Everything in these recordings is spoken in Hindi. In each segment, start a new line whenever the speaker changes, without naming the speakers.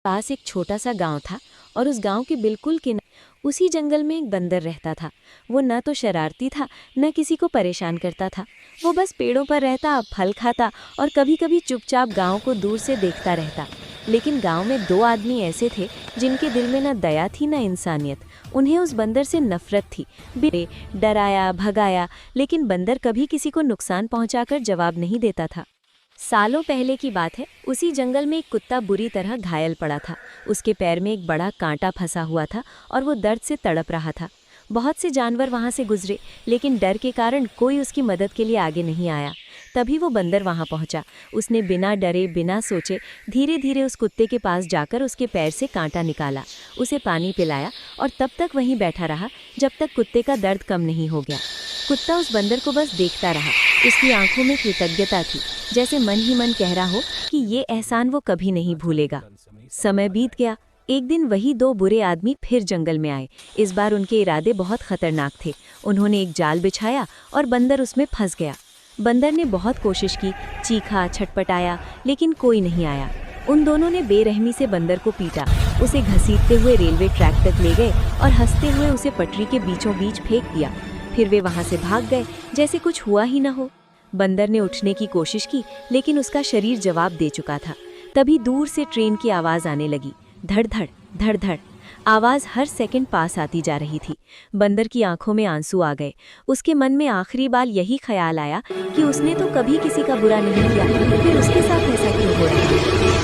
पास एक छोटा सा गांव था और उस गांव के बिल्कुल किनारे उसी जंगल में एक बंदर रहता था। वो न तो शरारती था, न किसी को परेशान करता था। वो बस पेड़ों पर रहता, फल खाता और कभी-कभी चुपचाप गांव को दूर से देखता रहता। लेकिन गांव में दो आदमी ऐसे थे जिनके दिल में न दया थी न इंसानियत। उन्हें उस बंदर से नफरत थी। बिरे डराया, भगाया, लेकिन बंदर कभी किसी को नुकसान पहुंचाकर जवाब नहीं देता था। सालों पहले की बात है, उसी जंगल में एक कुत्ता बुरी तरह घायल पड़ा था। उसके पैर में एक बड़ा कांटा फंसा हुआ था और वो दर्द से तड़प रहा था। बहुत से जानवर वहां से गुजरे, लेकिन डर के कारण कोई उसकी मदद के लिए आगे नहीं आया। तभी वो बंदर वहां पहुंचा। उसने बिना डरे, बिना सोचे धीरे धीरे उस कुत्ते के पास जाकर उसके पैर से कांटा निकाला, उसे पानी पिलाया और तब तक वहीं बैठा रहा जब तक कुत्ते का दर्द कम नहीं हो गया। कुत्ता उस बंदर को बस देखता रहा। उसकी आंखों में कृतज्ञता थी, जैसे मन ही मन कह रहा हो कि ये एहसान वो कभी नहीं भूलेगा। समय बीत गया। एक दिन वही दो बुरे आदमी फिर जंगल में आए। इस बार उनके इरादे बहुत खतरनाक थे। उन्होंने एक जाल बिछाया और बंदर उसमें फंस गया। बंदर ने बहुत कोशिश की, चीखा, छटपटाया, लेकिन कोई नहीं आया। उन दोनों ने बेरहमी से बंदर को पीटा, उसे घसीटते हुए रेलवे ट्रैक तक ले गए और हंसते हुए उसे पटरी के बीचों बीच फेंक दिया। फिर वे वहां से भाग गए जैसे कुछ हुआ ही न हो। बंदर ने उठने की कोशिश की, लेकिन उसका शरीर जवाब दे चुका था। तभी दूर से ट्रेन की आवाज आने लगी। धड़-धड़, धड़-धड़। आवाज हर सेकंड पास आती जा रही थी। बंदर की आंखों में आंसू आ गए। उसके मन में आखिरी बार यही ख्याल आया कि उसने तो कभी किसी का बुरा नहीं किया, फिर उसके साथ ऐसा क्यों हो रहा है।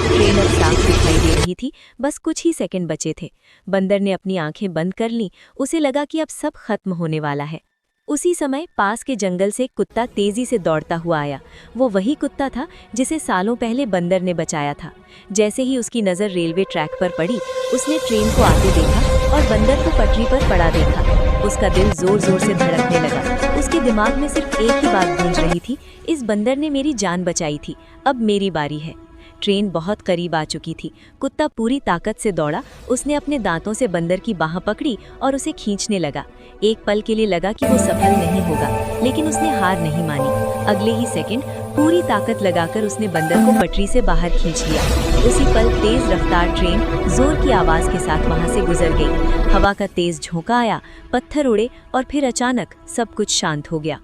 ट्रेन अब साफ दिखाई दे रही थी, बस कुछ ही सेकंड बचे थे। बंदर ने अपनी आंखें बंद कर लीं। उसे लगा कि अब सब खत्म होने वाला है। उसी समय पास के जंगल से एक कुत्ता तेजी से दौड़ता हुआ आया। वो वही कुत्ता था जिसे सालों पहले बंदर ने बचाया था। जैसे ही उसकी नज़र रेलवे ट्रैक पर पड़ी, उसने ट्रेन को आते देखा और बंदर को पटरी पर पड़ा देखा। उसका दिल जोर जोर से धड़कने लगा। उसके दिमाग में सिर्फ एक ही बात गूंज रही थी, इस बंदर ने मेरी जान बचाई थी, अब मेरी बारी है। ट्रेन बहुत करीब आ चुकी थी। कुत्ता पूरी ताकत से दौड़ा। उसने अपने दांतों से बंदर की बाह पकड़ी और उसे खींचने लगा। एक पल के लिए लगा कि वो सफल नहीं होगा, लेकिन उसने हार नहीं मानी। अगले ही सेकंड पूरी ताकत लगाकर उसने बंदर को पटरी से बाहर खींच लिया। उसी पल तेज रफ्तार ट्रेन जोर की आवाज के साथ वहां से गुजर गई। हवा का तेज झोंका आया, पत्थर उड़े और फिर अचानक सब कुछ शांत हो गया।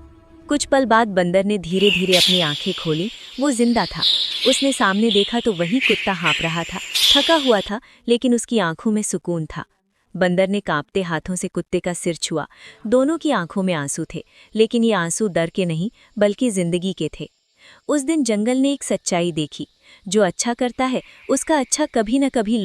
कुछ पल बाद बंदर ने धीरे धीरे अपनी आंखें खोली। वो जिंदा था। उसने सामने देखा तो वही कुत्ता हाँफ रहा था, थका हुआ था, लेकिन उसकी आंखों में सुकून था। बंदर ने कांपते हाथों से कुत्ते का सिर छुआ। दोनों की आंखों में आंसू थे, लेकिन ये आंसू डर के नहीं बल्कि जिंदगी के थे। उस दिन जंगल ने एक सच्चाई देखी, जो अच्छा करता है उसका अच्छा कभी न कभी